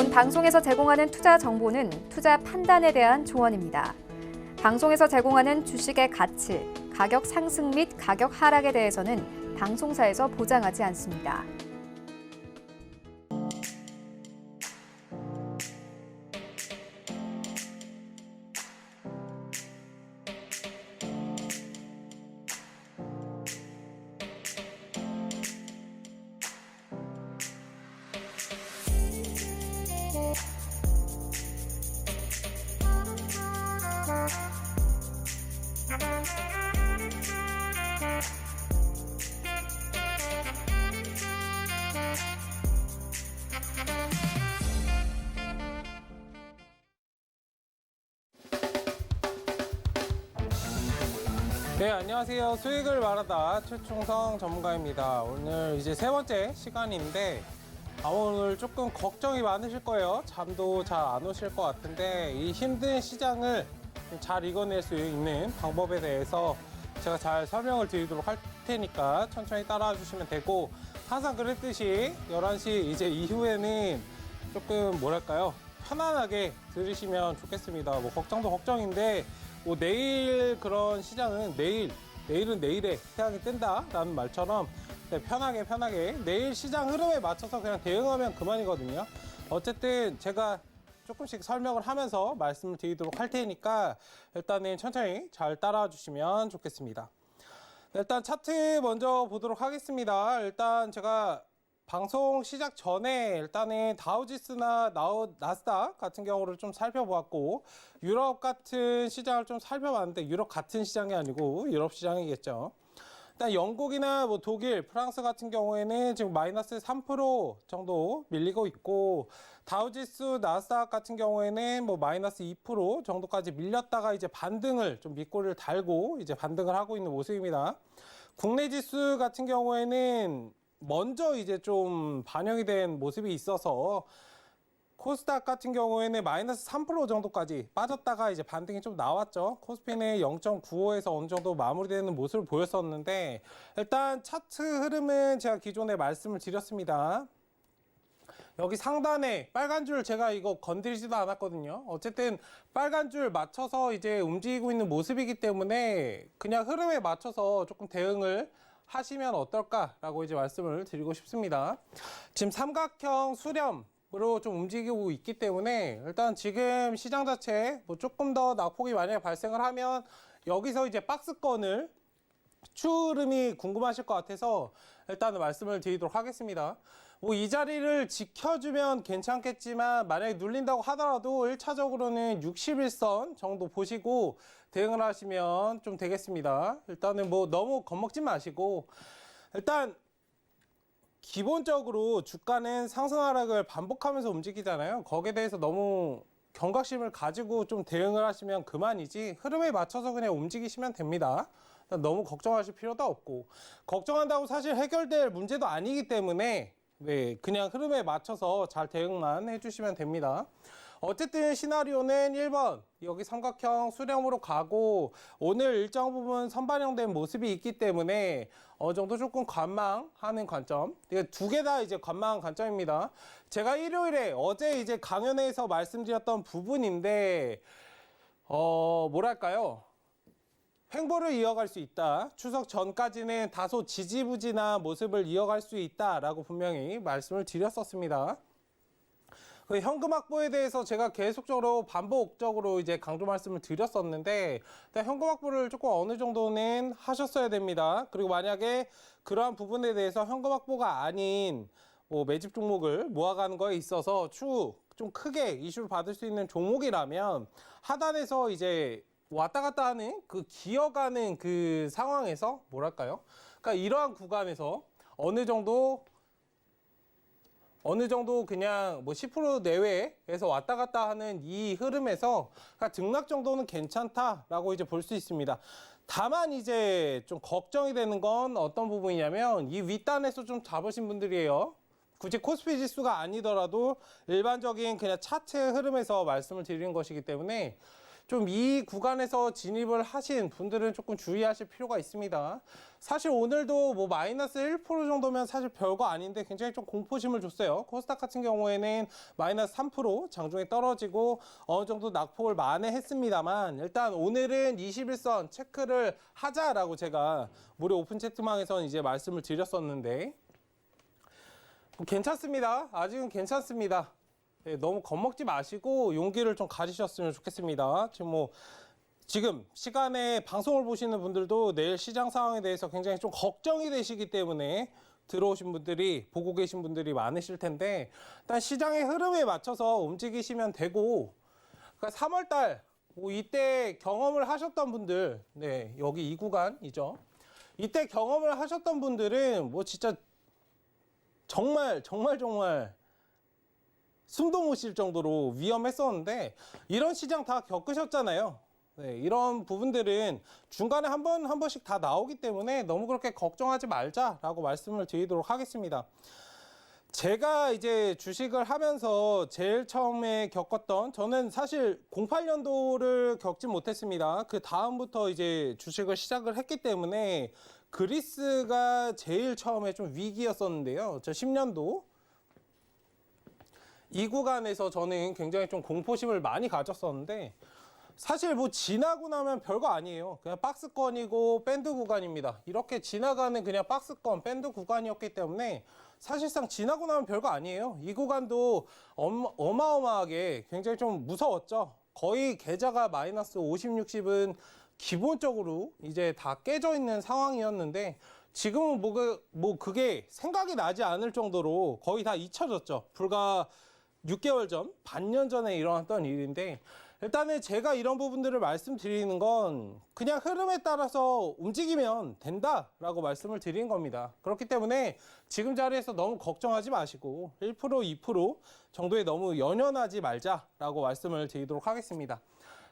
본 방송에서 제공하는 투자 정보는 투자 판단에 대한 조언입니다. 방송에서 제공하는 주식의 가치, 가격 상승 및 가격 하락에 대해서는 방송사에서 보장하지 않습니다. 네, 안녕하세요. 수익을 말하다 최충성 전문가입니다. 오늘 이제 세 번째 시간인데 오늘 조금 걱정이 많으실 거예요. 잠도 잘 안 오실 것 같은데 이 힘든 시장을 잘 이겨낼 수 있는 방법에 대해서 제가 잘 설명을 드리도록 할 테니까 천천히 따라와 주시면 되고, 항상 그랬듯이 11시 이제 이후에는 조금 뭐랄까요, 편안하게 들으시면 좋겠습니다. 뭐 걱정도 걱정인데 뭐 내일 그런 시장은 내일은 내일에 태양이 뜬다라는 말처럼 편하게 내일 시장 흐름에 맞춰서 그냥 대응하면 그만이거든요. 어쨌든 제가 조금씩 설명을 하면서 말씀을 드리도록 할 테니까 일단은 천천히 잘 따라와 주시면 좋겠습니다. 일단 차트 먼저 보도록 하겠습니다. 일단 제가 방송 시작 전에 일단은 다우지수나 나스닥 같은 경우를 좀 살펴보았고, 유럽 같은 시장을 좀 살펴봤는데, 유럽 같은 시장이 아니고 유럽 시장이겠죠. 일단 영국이나 뭐 독일, 프랑스 같은 경우에는 지금 마이너스 3% 정도 밀리고 있고, 다우지수, 나스닥 같은 경우에는 뭐 마이너스 2% 정도까지 밀렸다가 이제 반등을 좀 밑꼬리를 달고 이제 반등을 하고 있는 모습입니다. 국내 지수 같은 경우에는 먼저 이제 좀 반영이 된 모습이 있어서 코스닥 같은 경우에는 마이너스 3% 정도까지 빠졌다가 이제 반등이 좀 나왔죠. 코스피는 0.95에서 어느 정도 마무리되는 모습을 보였었는데, 일단 차트 흐름은 제가 기존에 말씀을 드렸습니다. 여기 상단에 빨간 줄 제가 이거 건드리지도 않았거든요. 어쨌든 빨간 줄 맞춰서 이제 움직이고 있는 모습이기 때문에 그냥 흐름에 맞춰서 조금 대응을 하시면 어떨까라고 이제 말씀을 드리고 싶습니다. 지금 삼각형 수렴으로 좀 움직이고 있기 때문에 일단 지금 시장 자체 뭐 조금 더 낙폭이 만약에 발생을 하면 여기서 이제 박스권을 추후 흐름이 궁금하실 것 같아서 일단은 말씀을 드리도록 하겠습니다. 뭐 이 자리를 지켜주면 괜찮겠지만 만약에 눌린다고 하더라도 1차적으로는 61선 정도 보시고 대응을 하시면 좀 되겠습니다. 일단은 뭐 너무 겁먹지 마시고, 일단 기본적으로 주가는 상승 하락을 반복하면서 움직이잖아요. 거기에 대해서 너무 경각심을 가지고 좀 대응을 하시면 그만이지, 흐름에 맞춰서 그냥 움직이시면 됩니다. 너무 걱정하실 필요도 없고, 걱정한다고 사실 해결될 문제도 아니기 때문에 그냥 흐름에 맞춰서 잘 대응만 해주시면 됩니다. 어쨌든 시나리오는 1번 여기 삼각형 수렴으로 가고, 오늘 일정 부분 선반영된 모습이 있기 때문에 어느 정도 조금 관망하는 관점, 이게 두 개 다 이제 관망 관점입니다. 제가 일요일에 어제 이제 강연회에서 말씀드렸던 부분인데 뭐랄까요, 횡보를 이어갈 수 있다. 추석 전까지는 다소 지지부진한 모습을 이어갈 수 있다라고 분명히 말씀을 드렸었습니다. 그 현금 확보에 대해서 제가 계속적으로 반복적으로 이제 강조 말씀을 드렸었는데, 일단 현금 확보를 조금 어느 정도는 하셨어야 됩니다. 그리고 만약에 그러한 부분에 대해서 현금 확보가 아닌 뭐 매집 종목을 모아가는 거에 있어서 추후 좀 크게 이슈를 받을 수 있는 종목이라면 하단에서 이제 왔다 갔다 하는 그 기어가는 그 상황에서 뭐랄까요? 그러니까 이러한 구간에서 어느 정도 그냥 뭐 10% 내외에서 왔다 갔다 하는 이 흐름에서 그러니까 등락 정도는 괜찮다라고 이제 볼 수 있습니다. 다만 이제 좀 걱정이 되는 건 어떤 부분이냐면 이 윗단에서 좀 잡으신 분들이에요. 굳이 코스피 지수가 아니더라도 일반적인 그냥 차트 흐름에서 말씀을 드리는 것이기 때문에 좀 이 구간에서 진입을 하신 분들은 조금 주의하실 필요가 있습니다. 사실 오늘도 뭐 마이너스 1% 정도면 사실 별거 아닌데 굉장히 좀 공포심을 줬어요. 코스닥 같은 경우에는 마이너스 3% 장중에 떨어지고 어느 정도 낙폭을 만회했습니다만 일단 오늘은 21선 체크를 하자라고 제가 무료 오픈 채팅방에서는 이제 말씀을 드렸었는데 뭐 괜찮습니다. 아직은 괜찮습니다. 네, 너무 겁먹지 마시고 용기를 좀 가지셨으면 좋겠습니다. 지금 시간에 방송을 보시는 분들도 내일 시장 상황에 대해서 굉장히 좀 걱정이 되시기 때문에 들어오신 분들이, 보고 계신 분들이 많으실 텐데 일단 시장의 흐름에 맞춰서 움직이시면 되고, 그러니까 3월달 이때 경험을 하셨던 분들, 네, 여기 이 구간이죠. 이때 경험을 하셨던 분들은 뭐 진짜 정말 숨도 못 쉴 정도로 위험했었는데 이런 시장 다 겪으셨잖아요. 네, 이런 부분들은 중간에 한 번씩 다 나오기 때문에 너무 그렇게 걱정하지 말자라고 말씀을 드리도록 하겠습니다. 제가 이제 주식을 하면서 제일 처음에 겪었던, 저는 사실 08년도를 겪지 못했습니다. 그 다음부터 이제 주식을 시작을 했기 때문에 그리스가 제일 처음에 좀 위기였었는데요. 저 10년도 이 구간에서 저는 굉장히 좀 공포심을 많이 가졌었는데 사실 뭐 지나고 나면 별거 아니에요. 그냥 박스권이고 밴드 구간입니다. 이렇게 지나가는 그냥 박스권, 밴드 구간이었기 때문에 사실상 지나고 나면 별거 아니에요. 이 구간도 어마어마하게 굉장히 좀 무서웠죠. 거의 계좌가 마이너스 50, 60은 기본적으로 이제 다 깨져 있는 상황이었는데 지금은 그게 생각이 나지 않을 정도로 거의 다 잊혀졌죠. 불과 6개월 전, 반년 전에 일어났던 일인데 일단은 제가 이런 부분들을 말씀드리는 건 그냥 흐름에 따라서 움직이면 된다라고 말씀을 드린 겁니다. 그렇기 때문에 지금 자리에서 너무 걱정하지 마시고 1%, 2% 정도에 너무 연연하지 말자라고 말씀을 드리도록 하겠습니다.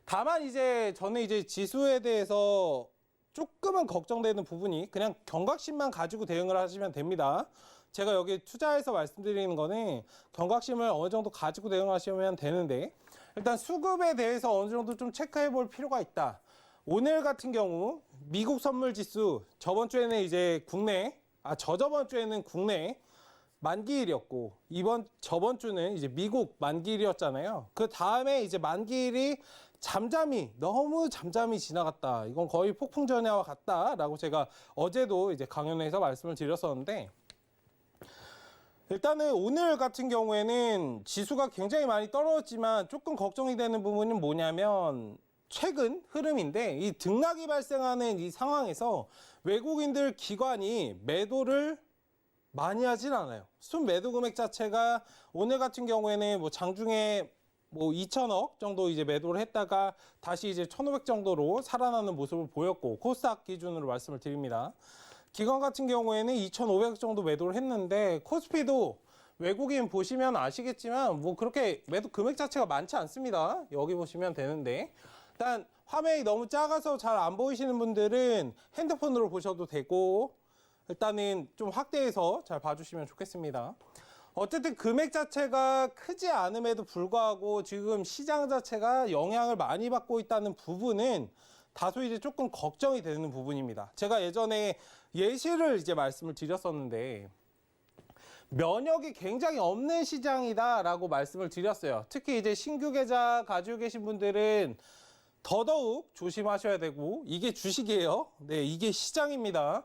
다만 이제 저는 이제 지수에 대해서 조금은 걱정되는 부분이 그냥 경각심만 가지고 대응을 하시면 됩니다. 제가 여기 투자해서 말씀드리는 거는 경각심을 어느 정도 가지고 대응하시면 되는데 일단 수급에 대해서 어느 정도 좀 체크해 볼 필요가 있다. 오늘 같은 경우 미국 선물 지수 저번 주에는 이제 저저번 주에는 국내 만기일이었고 저번 주는 이제 미국 만기일이었잖아요. 그 다음에 이제 만기일이 너무 잠잠히 지나갔다. 이건 거의 폭풍 전야와 같다라고 제가 어제도 이제 강연에서 말씀을 드렸었는데 일단은 오늘 같은 경우에는 지수가 굉장히 많이 떨어졌지만 조금 걱정이 되는 부분은 뭐냐면 최근 흐름인데 이 등락이 발생하는 이 상황에서 외국인들 기관이 매도를 많이 하진 않아요. 순 매도 금액 자체가 오늘 같은 경우에는 뭐 장중에 2천억 정도 이제 매도를 했다가 다시 이제 1,500 정도로 살아나는 모습을 보였고 코스닥 기준으로 말씀을 드립니다. 기관 같은 경우에는 2,500 정도 매도를 했는데 코스피도 외국인 보시면 아시겠지만 뭐 그렇게 매도 금액 자체가 많지 않습니다. 여기 보시면 되는데 일단 화면이 너무 작아서 잘 안 보이시는 분들은 핸드폰으로 보셔도 되고 일단은 좀 확대해서 잘 봐주시면 좋겠습니다. 어쨌든 금액 자체가 크지 않음에도 불구하고 지금 시장 자체가 영향을 많이 받고 있다는 부분은 다소 이제 조금 걱정이 되는 부분입니다. 제가 예전에 예시를 이제 말씀을 드렸었는데 면역이 굉장히 없는 시장이다라고 말씀을 드렸어요. 특히 이제 신규 계좌 가지고 계신 분들은 더더욱 조심하셔야 되고 이게 주식이에요. 네, 이게 시장입니다.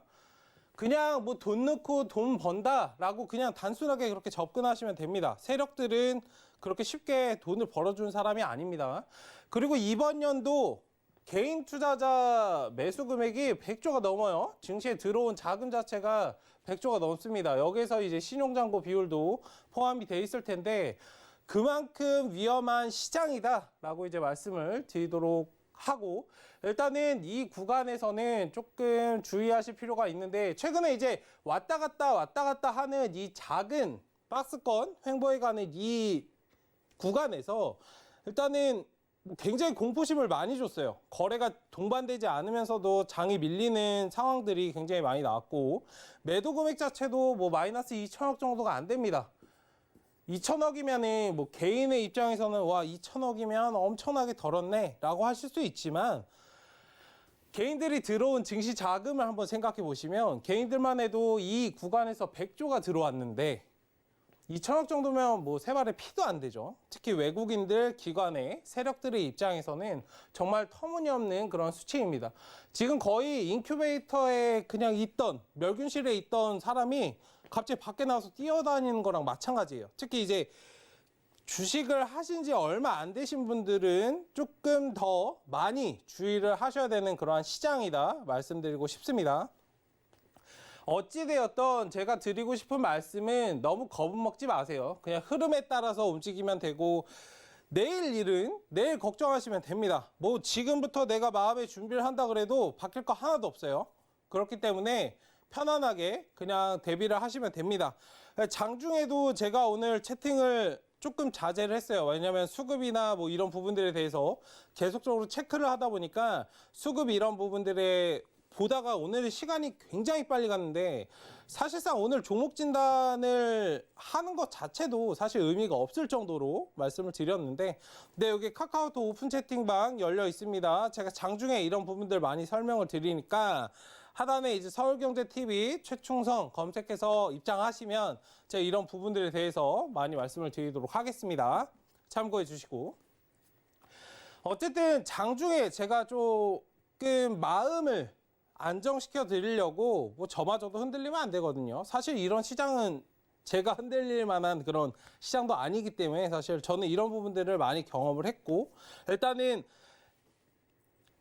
그냥 뭐 돈 넣고 돈 번다라고 그냥 단순하게 그렇게 접근하시면 됩니다. 세력들은 그렇게 쉽게 돈을 벌어주는 사람이 아닙니다. 그리고 이번 연도 개인 투자자 매수 금액이 100조가 넘어요. 증시에 들어온 자금 자체가 100조가 넘습니다. 여기서 이제 신용잔고 비율도 포함이 돼 있을 텐데 그만큼 위험한 시장이다라고 이제 말씀을 드리도록 하고 일단은 이 구간에서는 조금 주의하실 필요가 있는데 최근에 이제 왔다 갔다 하는 이 작은 박스권 횡보해 가는 이 구간에서 일단은 굉장히 공포심을 많이 줬어요. 거래가 동반되지 않으면서도 장이 밀리는 상황들이 굉장히 많이 나왔고 매도 금액 자체도 뭐 마이너스 2천억 정도가 안 됩니다. 2천억이면은 뭐 개인의 입장에서는 와 2천억이면 엄청나게 덜었네 라고 하실 수 있지만 개인들이 들어온 증시 자금을 한번 생각해 보시면 개인들만 해도 이 구간에서 100조가 들어왔는데 2천억 정도면 뭐 세 발의 피도 안 되죠. 특히 외국인들, 기관의 세력들의 입장에서는 정말 터무니없는 그런 수치입니다. 지금 거의 인큐베이터에 그냥 있던, 멸균실에 있던 사람이 갑자기 밖에 나와서 뛰어다니는 거랑 마찬가지예요. 특히 이제 주식을 하신 지 얼마 안 되신 분들은 조금 더 많이 주의를 하셔야 되는 그러한 시장이다 말씀드리고 싶습니다. 어찌되었던 제가 드리고 싶은 말씀은 너무 겁먹지 마세요. 그냥 흐름에 따라서 움직이면 되고 내일 일은 내일 걱정하시면 됩니다. 뭐 지금부터 내가 마음의 준비를 한다 그래도 바뀔 거 하나도 없어요. 그렇기 때문에 편안하게 그냥 대비를 하시면 됩니다. 장중에도 제가 오늘 채팅을 조금 자제를 했어요. 왜냐하면 수급이나 뭐 이런 부분들에 대해서 계속적으로 체크를 하다 보니까 수급 이런 부분들에 보다가 오늘 시간이 굉장히 빨리 갔는데 사실상 오늘 종목 진단을 하는 것 자체도 사실 의미가 없을 정도로 말씀을 드렸는데 네, 여기 카카오톡 오픈 채팅방 열려 있습니다. 제가 장중에 이런 부분들 많이 설명을 드리니까 하단에 이제 서울경제TV 최충성 검색해서 입장하시면 제가 이런 부분들에 대해서 많이 말씀을 드리도록 하겠습니다. 참고해 주시고 어쨌든 장중에 제가 조금 마음을 안정시켜 드리려고 뭐 저마저도 흔들리면 안 되거든요. 사실 이런 시장은 제가 흔들릴 만한 그런 시장도 아니기 때문에 사실 저는 이런 부분들을 많이 경험을 했고 일단은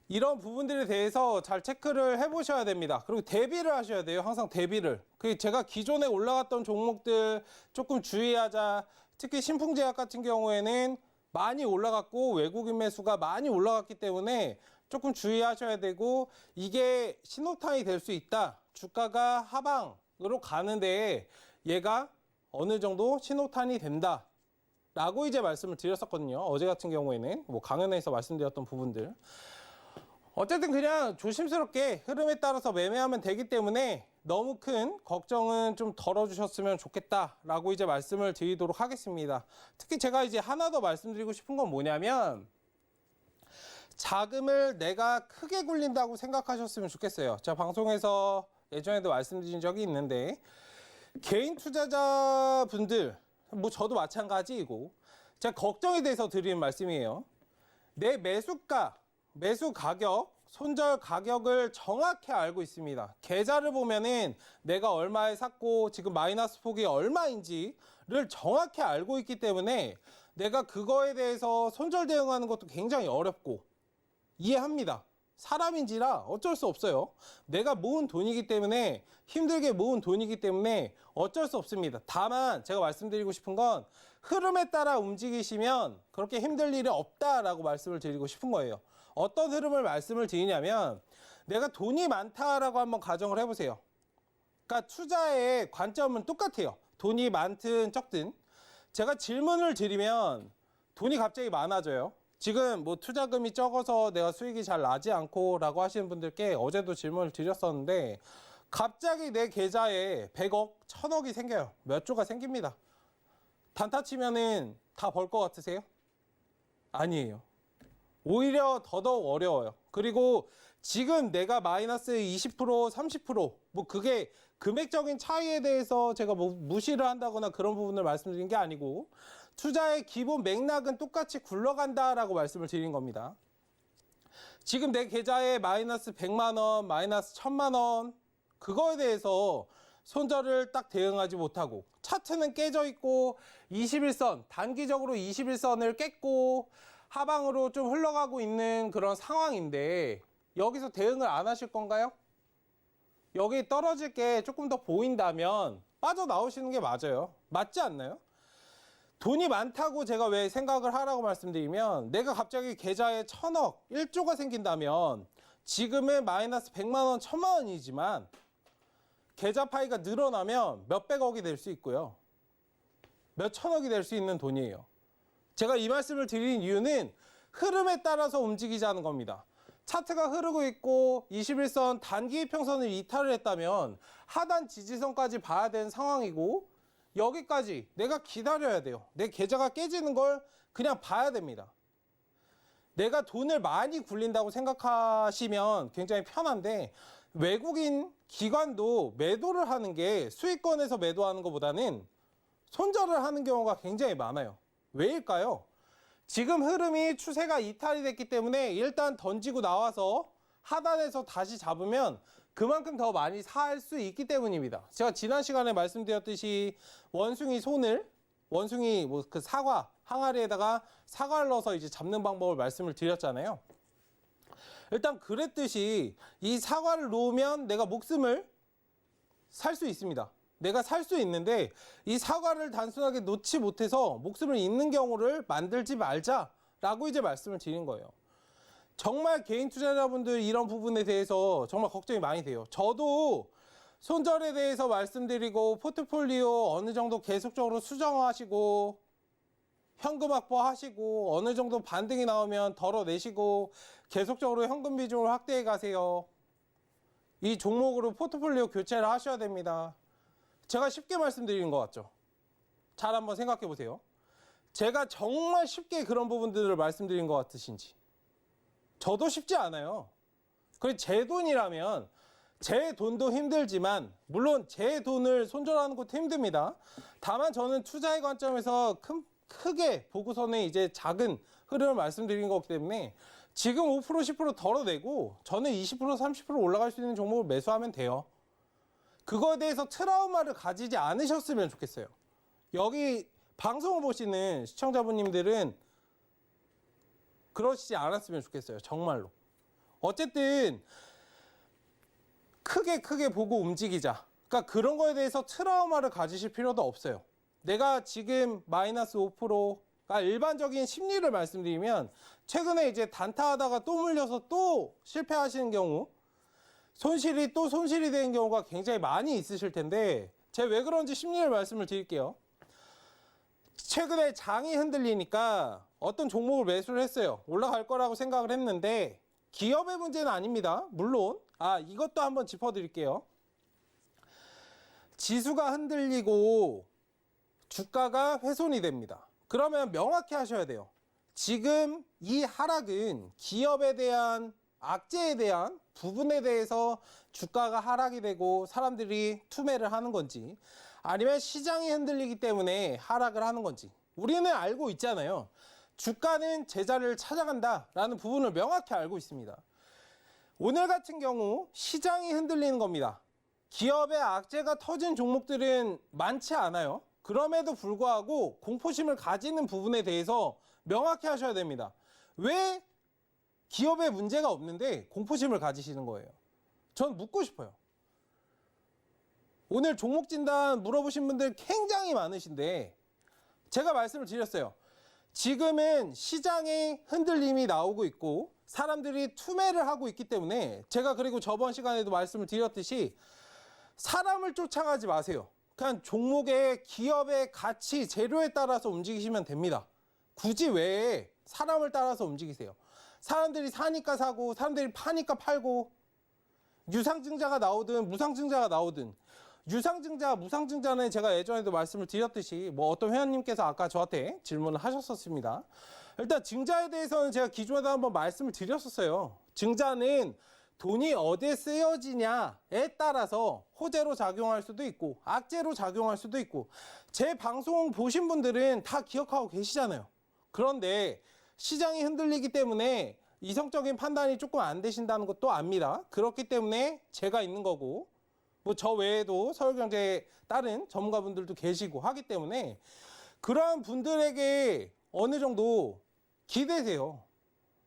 이런 부분들에 대해서 잘 체크를 해보셔야 됩니다. 그리고 대비를 하셔야 돼요. 항상 대비를. 제가 기존에 올라갔던 종목들 조금 주의하자. 특히 신풍제약 같은 경우에는 많이 올라갔고 외국인 매수가 많이 올라갔기 때문에 조금 주의하셔야 되고 이게 신호탄이 될 수 있다. 주가가 하방으로 가는데 얘가 어느 정도 신호탄이 된다. 라고 이제 말씀을 드렸었거든요. 어제 같은 경우에는 뭐 강연에서 말씀드렸던 부분들. 어쨌든 그냥 조심스럽게 흐름에 따라서 매매하면 되기 때문에 너무 큰 걱정은 좀 덜어주셨으면 좋겠다라고 이제 말씀을 드리도록 하겠습니다. 특히 제가 이제 하나 더 말씀드리고 싶은 건 뭐냐면 자금을 내가 크게 굴린다고 생각하셨으면 좋겠어요. 제가 방송에서 예전에도 말씀드린 적이 있는데 개인 투자자분들 뭐 저도 마찬가지이고 제가 걱정에 대해서 드리는 말씀이에요. 내 매수가 매수 가격, 손절 가격을 정확히 알고 있습니다. 계좌를 보면은 내가 얼마에 샀고 지금 마이너스 폭이 얼마인지를 정확히 알고 있기 때문에 내가 그거에 대해서 손절 대응하는 것도 굉장히 어렵고 이해합니다. 사람인지라 어쩔 수 없어요. 내가 모은 돈이기 때문에 힘들게 모은 돈이기 때문에 어쩔 수 없습니다. 다만 제가 말씀드리고 싶은 건 흐름에 따라 움직이시면 그렇게 힘들 일이 없다라고 말씀을 드리고 싶은 거예요. 어떤 흐름을 말씀을 드리냐면 내가 돈이 많다라고 한번 가정을 해보세요. 그러니까 투자의 관점은 똑같아요. 돈이 많든 적든 제가 질문을 드리면 돈이 갑자기 많아져요. 지금 뭐 투자금이 적어서 내가 수익이 잘 나지 않고 라고 하시는 분들께 어제도 질문을 드렸었는데 갑자기 내 계좌에 100억, 1000억이 생겨요. 몇 조가 생깁니다. 단타 치면은 다 벌 것 같으세요? 아니에요. 오히려 더더욱 어려워요. 그리고 지금 내가 마이너스 20%, 30% 뭐 그게 금액적인 차이에 대해서 제가 뭐 무시를 한다거나 그런 부분을 말씀드린 게 아니고 투자의 기본 맥락은 똑같이 굴러간다라고 말씀을 드린 겁니다. 지금 내 계좌에 마이너스 100만 원, 마이너스 1000만 원 그거에 대해서 손절을 딱 대응하지 못하고 차트는 깨져 있고 21선, 단기적으로 21선을 깼고 하방으로 좀 흘러가고 있는 그런 상황인데 여기서 대응을 안 하실 건가요? 여기 떨어질 게 조금 더 보인다면 빠져나오시는 게 맞아요. 맞지 않나요? 돈이 많다고 제가 왜 생각을 하라고 말씀드리면 내가 갑자기 계좌에 1000억, 1조가 생긴다면 지금은 마이너스 100만 원, 1000만 원이지만 계좌 파이가 늘어나면 몇백억이 될 수 있고요. 몇천억이 될 수 있는 돈이에요. 제가 이 말씀을 드린 이유는 흐름에 따라서 움직이자는 겁니다. 차트가 흐르고 있고 21선 단기 이평선을 이탈을 했다면 하단 지지선까지 봐야 되는 상황이고 여기까지 내가 기다려야 돼요. 내 계좌가 깨지는 걸 그냥 봐야 됩니다. 내가 돈을 많이 굴린다고 생각하시면 굉장히 편한데, 외국인 기관도 매도를 하는 게 수익권에서 매도하는 것보다는 손절을 하는 경우가 굉장히 많아요. 왜일까요? 지금 흐름이 추세가 이탈이 됐기 때문에 일단 던지고 나와서 하단에서 다시 잡으면 그만큼 더 많이 살 수 있기 때문입니다. 제가 지난 시간에 말씀드렸듯이 원숭이 손을, 원숭이 뭐 그 사과 항아리에다가 사과를 넣어서 이제 잡는 방법을 말씀을 드렸잖아요. 일단 그랬듯이 이 사과를 놓으면 내가 목숨을 살 수 있습니다. 내가 살 수 있는데 이 사과를 단순하게 놓지 못해서 목숨을 잃는 경우를 만들지 말자라고 이제 말씀을 드린 거예요. 정말 개인 투자자분들 이런 부분에 대해서 정말 걱정이 많이 돼요. 저도 손절에 대해서 말씀드리고 포트폴리오 어느 정도 계속적으로 수정하시고 현금 확보하시고 어느 정도 반등이 나오면 덜어내시고 계속적으로 현금 비중을 확대해 가세요. 이 종목으로 포트폴리오 교체를 하셔야 됩니다. 제가 쉽게 말씀드린 것 같죠? 잘 한번 생각해 보세요. 제가 정말 쉽게 그런 부분들을 말씀드린 것 같으신지. 저도 쉽지 않아요. 그리고 제 돈이라면 제 돈도 힘들지만, 물론 제 돈을 손절하는 것도 힘듭니다. 다만 저는 투자의 관점에서 크게 보고서는 이제 작은 흐름을 말씀드린 거기 때문에 지금 5% 10% 덜어내고 저는 20% 30% 올라갈 수 있는 종목을 매수하면 돼요. 그거에 대해서 트라우마를 가지지 않으셨으면 좋겠어요. 여기 방송을 보시는 시청자분님들은 그러시지 않았으면 좋겠어요. 정말로. 어쨌든 크게 보고 움직이자. 그러니까 그런 거에 대해서 트라우마를 가지실 필요도 없어요. 내가 지금 마이너스 5%가 일반적인 심리를 말씀드리면, 최근에 이제 단타하다가 또 물려서 또 실패하시는 경우, 손실이 또 손실이 되는 경우가 굉장히 많이 있으실 텐데, 제가 왜 그런지 심리를 말씀을 드릴게요. 최근에 장이 흔들리니까 어떤 종목을 매수를 했어요. 올라갈 거라고 생각을 했는데 기업의 문제는 아닙니다. 물론 이것도 한번 짚어드릴게요. 지수가 흔들리고 주가가 훼손이 됩니다. 그러면 명확히 하셔야 돼요. 지금 이 하락은 기업에 대한 악재에 대한 부분에 대해서 주가가 하락이 되고 사람들이 투매를 하는 건지, 아니면 시장이 흔들리기 때문에 하락을 하는 건지 우리는 알고 있잖아요. 주가는 제자리를 찾아간다라는 부분을 명확히 알고 있습니다. 오늘 같은 경우 시장이 흔들리는 겁니다. 기업의 악재가 터진 종목들은 많지 않아요. 그럼에도 불구하고 공포심을 가지는 부분에 대해서 명확히 하셔야 됩니다. 왜 기업에 문제가 없는데 공포심을 가지시는 거예요? 전 묻고 싶어요. 오늘 종목 진단 물어보신 분들 굉장히 많으신데 제가 말씀을 드렸어요. 지금은 시장에 흔들림이 나오고 있고 사람들이 투매를 하고 있기 때문에, 제가 그리고 저번 시간에도 말씀을 드렸듯이 사람을 쫓아가지 마세요. 그냥 종목의 기업의 가치, 재료에 따라서 움직이시면 됩니다. 굳이 왜 사람을 따라서 움직이세요? 사람들이 사니까 사고 사람들이 파니까 팔고, 유상증자가 나오든 무상증자가 나오든, 유상증자, 무상증자는 제가 예전에도 말씀을 드렸듯이 뭐 어떤 회원님께서 아까 저한테 질문을 하셨었습니다. 일단 증자에 대해서는 제가 기존에도 한번 말씀을 드렸었어요. 증자는 돈이 어디에 쓰여지냐에 따라서 호재로 작용할 수도 있고 악재로 작용할 수도 있고, 제 방송 보신 분들은 다 기억하고 계시잖아요. 그런데 시장이 흔들리기 때문에 이성적인 판단이 조금 안 되신다는 것도 압니다. 그렇기 때문에 제가 있는 거고, 뭐 저 외에도 서울경제에 다른 전문가분들도 계시고 하기 때문에 그러한 분들에게 어느 정도 기대세요.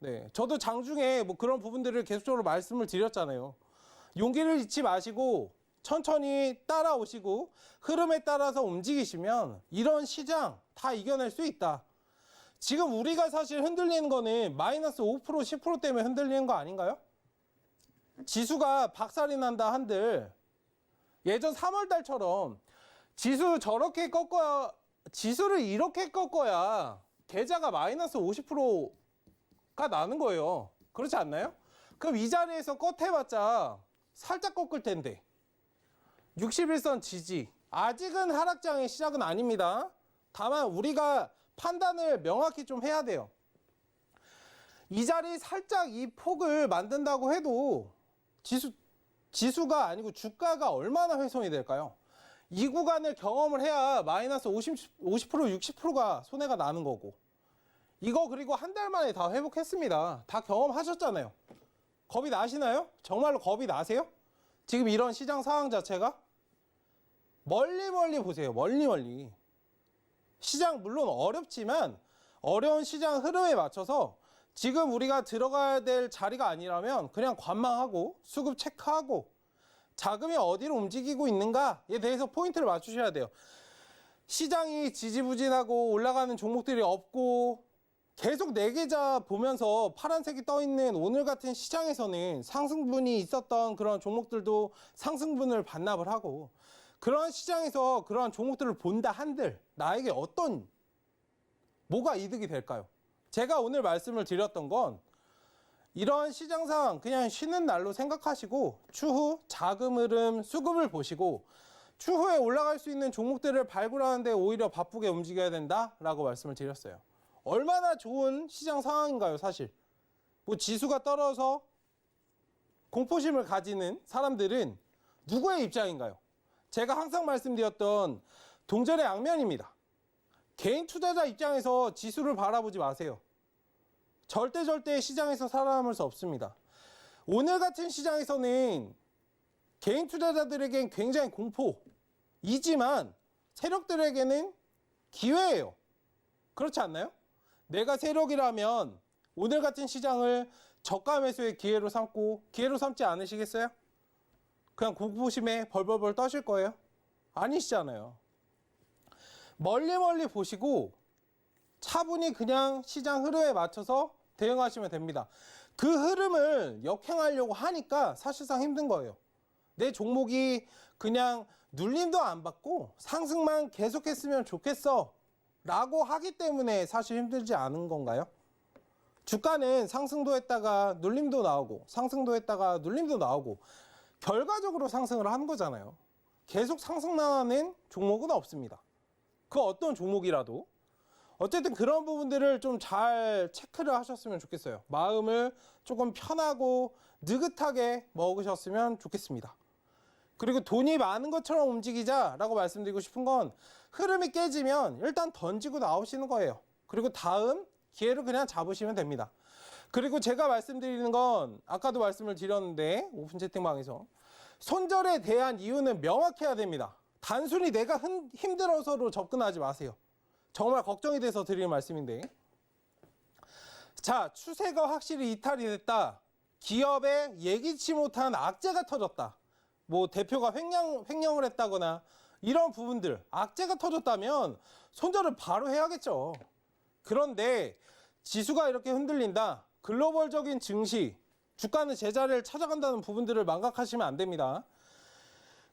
네, 저도 장중에 뭐 그런 부분들을 계속적으로 말씀을 드렸잖아요. 용기를 잃지 마시고 천천히 따라오시고 흐름에 따라서 움직이시면 이런 시장 다 이겨낼 수 있다. 지금 우리가 사실 흔들리는 거는 마이너스 5% 10% 때문에 흔들리는 거 아닌가요? 지수가 박살이 난다 한들 예전 3월달처럼 지수 저렇게 꺾어야, 지수를 이렇게 꺾어야 계좌가 마이너스 50%가 나는 거예요. 그렇지 않나요? 그럼 이 자리에서 껏 해봤자 살짝 꺾을 텐데 61선 지지, 아직은 하락장의 시작은 아닙니다. 다만 우리가 판단을 명확히 좀 해야 돼요. 이 자리 살짝 이 폭을 만든다고 해도 지수가 아니고 주가가 얼마나 훼손이 될까요? 이 구간을 경험을 해야 마이너스 50% 60%가 손해가 나는 거고, 이거 그리고 한 달 만에 다 회복했습니다. 다 경험하셨잖아요. 겁이 나시나요? 정말로 겁이 나세요? 지금 이런 시장 상황 자체가? 멀리 보세요. 멀리. 시장 물론 어렵지만 어려운 시장 흐름에 맞춰서 지금 우리가 들어가야 될 자리가 아니라면 그냥 관망하고 수급 체크하고 자금이 어디로 움직이고 있는가에 대해서 포인트를 맞추셔야 돼요. 시장이 지지부진하고 올라가는 종목들이 없고 계속 내 계좌 보면서 파란색이 떠 있는 오늘 같은 시장에서는 상승분이 있었던 그런 종목들도 상승분을 반납을 하고, 그런 시장에서 그러한 종목들을 본다 한들 나에게 뭐가 이득이 될까요? 제가 오늘 말씀을 드렸던 건 이런 시장 상황 그냥 쉬는 날로 생각하시고 추후 자금 흐름, 수급을 보시고 추후에 올라갈 수 있는 종목들을 발굴하는데 오히려 바쁘게 움직여야 된다라고 말씀을 드렸어요. 얼마나 좋은 시장 상황인가요, 사실. 뭐 지수가 떨어져서 공포심을 가지는 사람들은 누구의 입장인가요? 제가 항상 말씀드렸던 동전의 양면입니다. 개인 투자자 입장에서 지수를 바라보지 마세요. 절대 시장에서 살아남을 수 없습니다. 오늘 같은 시장에서는 개인 투자자들에겐 굉장히 공포이지만 세력들에게는 기회예요. 그렇지 않나요? 내가 세력이라면 오늘 같은 시장을 저가 매수의 기회로 삼지 않으시겠어요? 그냥 공포심에 벌벌벌 떠실 거예요? 아니시잖아요. 멀리 보시고 차분히 그냥 시장 흐름에 맞춰서 대응하시면 됩니다. 그 흐름을 역행하려고 하니까 사실상 힘든 거예요. 내 종목이 그냥 눌림도 안 받고 상승만 계속했으면 좋겠어 라고 하기 때문에 사실 힘들지 않은 건가요? 주가는 상승도 했다가 눌림도 나오고 상승도 했다가 눌림도 나오고 결과적으로 상승을 하는 거잖아요. 계속 상승 나는 종목은 없습니다. 그 어떤 종목이라도 어쨌든 그런 부분들을 좀 잘 체크를 하셨으면 좋겠어요. 마음을 조금 편하고 느긋하게 먹으셨으면 좋겠습니다. 그리고 돈이 많은 것처럼 움직이자라고 말씀드리고 싶은 건 흐름이 깨지면 일단 던지고 나오시는 거예요. 그리고 다음 기회를 그냥 잡으시면 됩니다. 그리고 제가 말씀드리는 건 아까도 말씀을 드렸는데 오픈 채팅방에서 손절에 대한 이유는 명확해야 됩니다. 단순히 내가 힘들어서로 접근하지 마세요. 정말 걱정이 돼서 드리는 말씀인데, 자, 추세가 확실히 이탈이 됐다. 기업에 예기치 못한 악재가 터졌다. 뭐 대표가 횡령을 했다거나 이런 부분들, 악재가 터졌다면 손절을 바로 해야겠죠. 그런데 지수가 이렇게 흔들린다. 글로벌적인 증시, 주가는 제자리를 찾아간다는 부분들을 망각하시면 안 됩니다.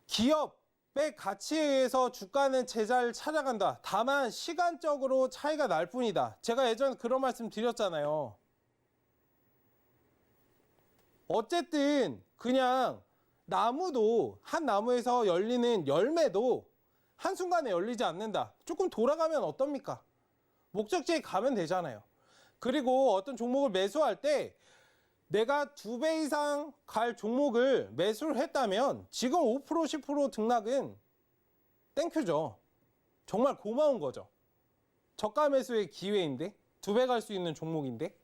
기업의 가치에 의해서 주가는 제자리를 찾아간다. 다만 시간적으로 차이가 날 뿐이다. 제가 예전에 그런 말씀 드렸잖아요. 어쨌든 그냥 나무도 한 나무에서 열리는 열매도 한순간에 열리지 않는다. 조금 돌아가면 어떻습니까? 목적지에 가면 되잖아요. 그리고 어떤 종목을 매수할 때 내가 2배 이상 갈 종목을 매수를 했다면 지금 5% 10% 등락은 땡큐죠. 정말 고마운 거죠. 저가 매수의 기회인데 2배 갈 수 있는 종목인데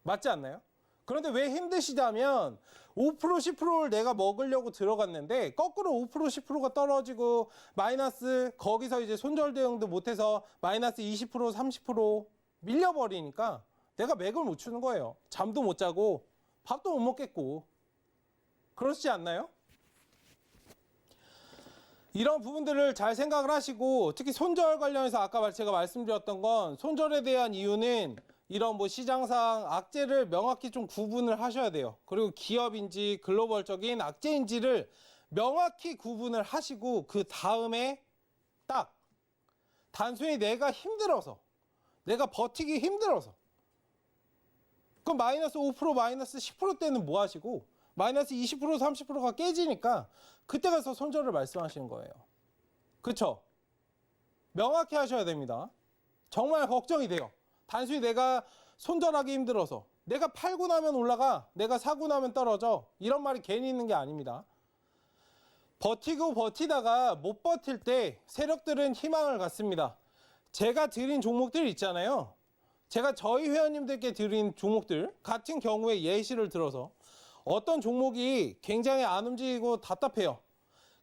맞지 않나요? 그런데 왜 힘드시다면 5% 10%를 내가 먹으려고 들어갔는데 거꾸로 5% 10%가 떨어지고 마이너스 거기서 이제 손절 대응도 못해서 마이너스 20% 30% 밀려버리니까 내가 맥을 못 추는 거예요. 잠도 못 자고 밥도 못 먹겠고 그렇지 않나요? 이런 부분들을 잘 생각을 하시고 특히 손절 관련해서 아까 제가 말씀드렸던 건 손절에 대한 이유는 이런 뭐 시장상 악재를 명확히 좀 구분을 하셔야 돼요. 그리고 기업인지 글로벌적인 악재인지를 명확히 구분을 하시고 그 다음에 딱 단순히 내가 힘들어서 내가 버티기 힘들어서 그럼 마이너스 5% 마이너스 10% 때는 뭐 하시고 마이너스 20% 30%가 깨지니까 그때 가서 손절을 말씀하시는 거예요. 그쵸? 명확히 하셔야 됩니다. 정말 걱정이 돼요. 단순히 내가 손절하기 힘들어서, 내가 팔고 나면 올라가, 내가 사고 나면 떨어져, 이런 말이 괜히 있는 게 아닙니다. 버티고 버티다가 못 버틸 때 세력들은 희망을 갖습니다. 제가 드린 종목들 있잖아요. 제가 저희 회원님들께 드린 종목들 같은 경우에 예시를 들어서 어떤 종목이 굉장히 안 움직이고 답답해요.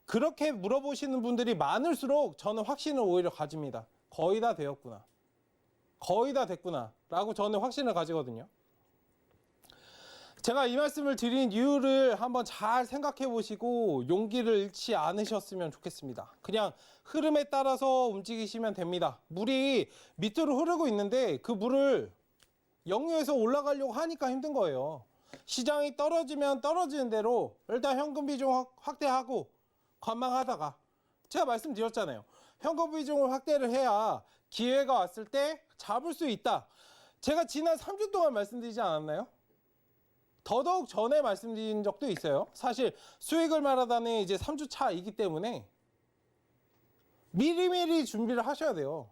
그렇게 물어보시는 분들이 많을수록 저는 확신을 오히려 가집니다. 거의 다 되었구나. 거의 다 됐구나. 라고 저는 확신을 가지거든요. 제가 이 말씀을 드린 이유를 한번 잘 생각해 보시고 용기를 잃지 않으셨으면 좋겠습니다. 그냥 흐름에 따라서 움직이시면 됩니다. 물이 밑으로 흐르고 있는데 그 물을 역류해서 올라가려고 하니까 힘든 거예요. 시장이 떨어지면 떨어지는 대로 일단 현금 비중 확대하고 관망하다가, 제가 말씀드렸잖아요. 현금 비중을 확대를 해야 기회가 왔을 때 잡을 수 있다. 제가 지난 3주 동안 말씀드리지 않았나요? 더더욱 전에 말씀드린 적도 있어요. 사실 수익을 말하다는 이제 3주 차이기 때문에 미리미리 준비를 하셔야 돼요.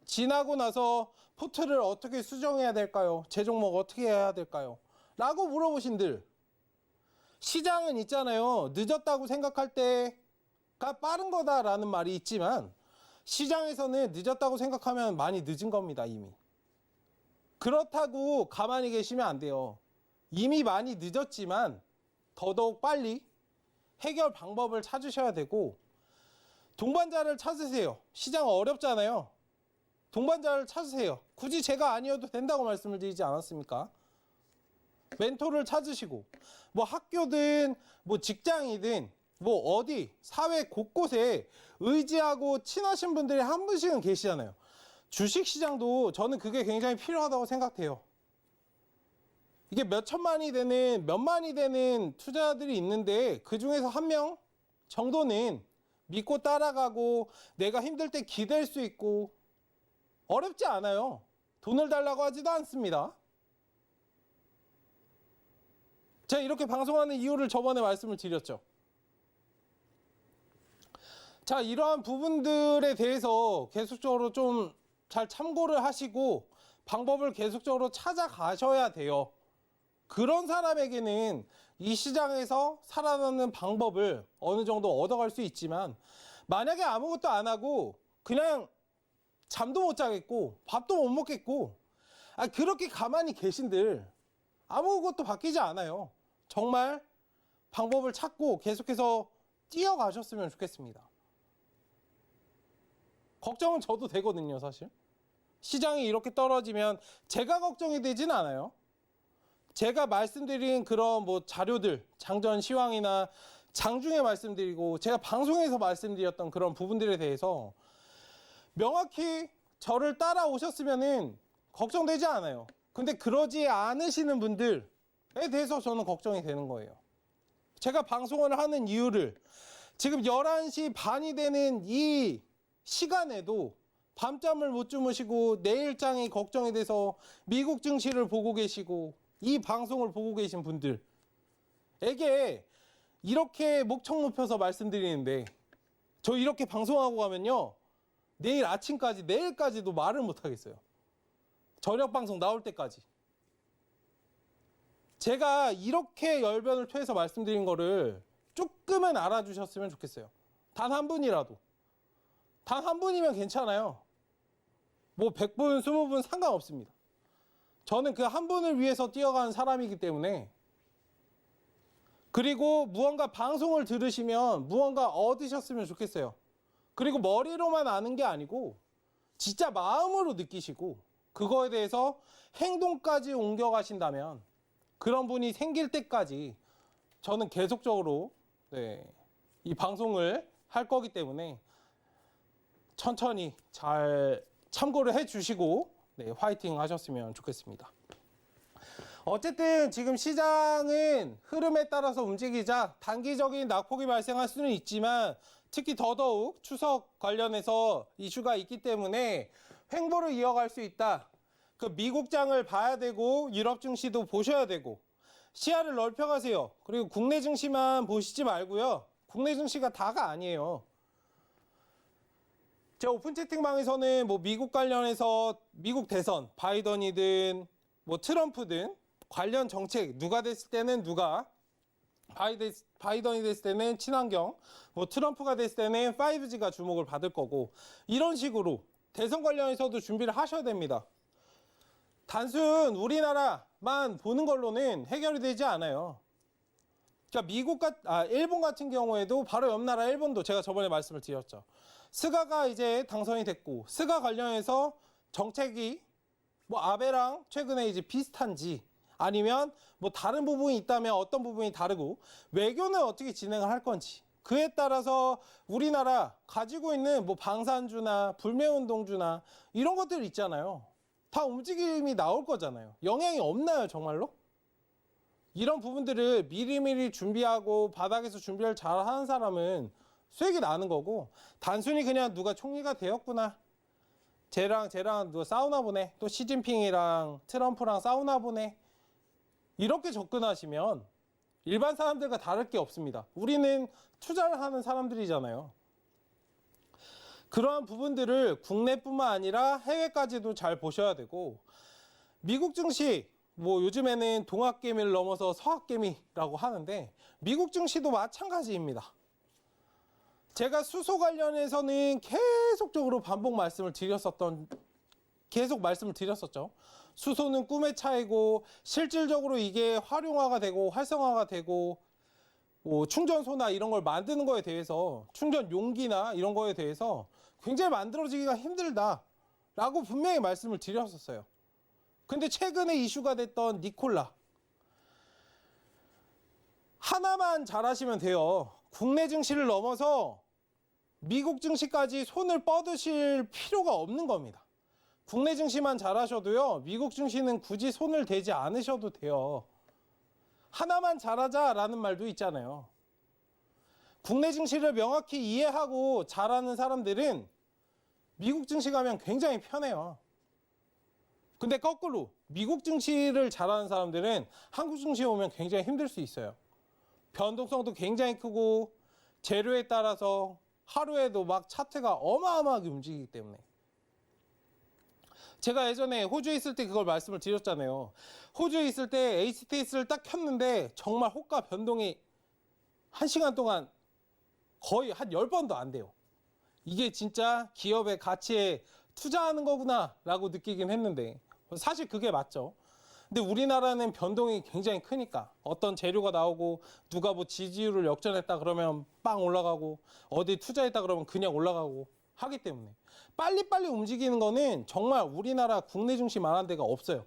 지나고 나서 포트를 어떻게 수정해야 될까요? 제 종목 어떻게 해야 될까요? 라고 물어보신들, 시장은 있잖아요. 늦었다고 생각할 때가 빠른 거다라는 말이 있지만 시장에서는 늦었다고 생각하면 많이 늦은 겁니다, 이미. 그렇다고 가만히 계시면 안 돼요. 이미 많이 늦었지만 더더욱 빨리 해결 방법을 찾으셔야 되고, 동반자를 찾으세요. 시장 어렵잖아요. 동반자를 찾으세요. 굳이 제가 아니어도 된다고 말씀을 드리지 않았습니까? 멘토를 찾으시고, 뭐 학교든 뭐 직장이든 뭐 어디 사회 곳곳에 의지하고 친하신 분들이 한 분씩은 계시잖아요. 주식시장도 저는 그게 굉장히 필요하다고 생각해요. 이게 몇 천만이 되는, 몇만이 되는 투자들이 있는데 그 중에서 한 명 정도는 믿고 따라가고 내가 힘들 때 기댈 수 있고, 어렵지 않아요. 돈을 달라고 하지도 않습니다. 제가 이렇게 방송하는 이유를 저번에 말씀을 드렸죠. 자, 이러한 부분들에 대해서 계속적으로 좀 잘 참고를 하시고 방법을 계속적으로 찾아가셔야 돼요. 그런 사람에게는 이 시장에서 살아남는 방법을 어느 정도 얻어갈 수 있지만, 만약에 아무것도 안 하고 그냥 잠도 못 자겠고 밥도 못 먹겠고, 그렇게 가만히 계신들 아무것도 바뀌지 않아요. 정말 방법을 찾고 계속해서 뛰어가셨으면 좋겠습니다. 걱정은 저도 되거든요, 사실. 시장이 이렇게 떨어지면 제가 걱정이 되진 않아요. 제가 말씀드린 그런 뭐 자료들, 장전 시황이나 장중에 말씀드리고 제가 방송에서 말씀드렸던 그런 부분들에 대해서 명확히 저를 따라오셨으면은 걱정되지 않아요. 근데 그러지 않으시는 분들에 대해서 저는 걱정이 되는 거예요. 제가 방송을 하는 이유를, 지금 11시 반이 되는 이 시간에도 밤잠을 못 주무시고 내일장이 걱정이 돼서 미국 증시를 보고 계시고 이 방송을 보고 계신 분들에게 이렇게 목청 높여서 말씀드리는데, 저 이렇게 방송하고 가면요, 내일 아침까지, 내일까지도 말을 못 하겠어요. 저녁 방송 나올 때까지. 제가 이렇게 열변을 토해서 말씀드린 거를 조금은 알아주셨으면 좋겠어요. 단 한 분이라도. 단 한 분이면 괜찮아요. 뭐 100분, 20분 상관없습니다. 저는 그 한 분을 위해서 뛰어가는 사람이기 때문에. 그리고 무언가 방송을 들으시면 무언가 얻으셨으면 좋겠어요. 그리고 머리로만 아는 게 아니고 진짜 마음으로 느끼시고 그거에 대해서 행동까지 옮겨가신다면, 그런 분이 생길 때까지 저는 계속적으로 이 방송을 할 거기 때문에 천천히 잘 참고를 해주시고 화이팅 하셨으면 좋겠습니다. 어쨌든 지금 시장은 흐름에 따라서 움직이자 단기적인 낙폭이 발생할 수는 있지만, 특히 더더욱 추석 관련해서 이슈가 있기 때문에 횡보를 이어갈 수 있다. 그 미국장을 봐야 되고 유럽 증시도 보셔야 되고 시야를 넓혀가세요. 그리고 국내 증시만 보시지 말고요. 국내 증시가 다가 아니에요. 제 오픈 채팅방에서는 뭐 미국 관련해서 미국 대선, 바이든이든 뭐 트럼프든 관련 정책 누가 됐을 때는 누가, 바이든이 됐을 때는 친환경, 뭐 트럼프가 됐을 때는 5G가 주목을 받을 거고, 이런 식으로 대선 관련해서도 준비를 하셔야 됩니다. 단순 우리나라만 보는 걸로는 해결이 되지 않아요. 그러니까 일본 같은 경우에도 바로 옆 나라 일본도 제가 저번에 말씀을 드렸죠. 스가가 이제 당선이 됐고, 스가 관련해서 정책이 뭐 아베랑 최근에 이제 비슷한지, 아니면 뭐 다른 부분이 있다면 어떤 부분이 다르고, 외교는 어떻게 진행을 할 건지, 그에 따라서 우리나라 가지고 있는 뭐 방산주나 불매운동주나 이런 것들 있잖아요. 다 움직임이 나올 거잖아요. 영향이 없나요, 정말로? 이런 부분들을 미리미리 준비하고 바닥에서 준비를 잘 하는 사람은 수익이 나는 거고, 단순히 그냥 누가 총리가 되었구나, 쟤랑 누가 싸우나 보네, 또 시진핑이랑 트럼프랑 싸우나 보네, 이렇게 접근하시면 일반 사람들과 다를 게 없습니다. 우리는 투자를 하는 사람들이잖아요. 그러한 부분들을 국내뿐만 아니라 해외까지도 잘 보셔야 되고, 미국 증시, 뭐 요즘에는 동학개미를 넘어서 서학개미라고 하는데, 미국 증시도 마찬가지입니다. 제가 수소 관련해서는 계속 말씀을 드렸었죠. 수소는 꿈의 차이고, 실질적으로 이게 활용화가 되고 활성화가 되고, 뭐 충전소나 이런 걸 만드는 거에 대해서, 충전 용기나 이런 거에 대해서 굉장히 만들어지기가 힘들다라고 분명히 말씀을 드렸었어요. 근데 최근에 이슈가 됐던 니콜라, 하나만 잘하시면 돼요. 국내 증시를 넘어서 미국 증시까지 손을 뻗으실 필요가 없는 겁니다. 국내 증시만 잘하셔도요, 미국 증시는 굳이 손을 대지 않으셔도 돼요. 하나만 잘하자라는 말도 있잖아요. 국내 증시를 명확히 이해하고 잘하는 사람들은 미국 증시 가면 굉장히 편해요. 근데 거꾸로 미국 증시를 잘하는 사람들은 한국 증시에 오면 굉장히 힘들 수 있어요. 변동성도 굉장히 크고, 재료에 따라서 하루에도 막 차트가 어마어마하게 움직이기 때문에. 제가 예전에 호주에 있을 때 그걸 말씀을 드렸잖아요. 호주에 있을 때 HTS를 딱 켰는데 정말 호가 변동이 1시간 동안 거의 한 10번도 안 돼요. 이게 진짜 기업의 가치에 투자하는 거구나 라고 느끼긴 했는데, 사실 그게 맞죠. 근데 우리나라는 변동이 굉장히 크니까, 어떤 재료가 나오고 누가 뭐 지지율을 역전했다 그러면 빵 올라가고, 어디 투자했다 그러면 그냥 올라가고 하기 때문에 빨리빨리 움직이는 거는 정말 우리나라 국내 중심만한 데가 없어요.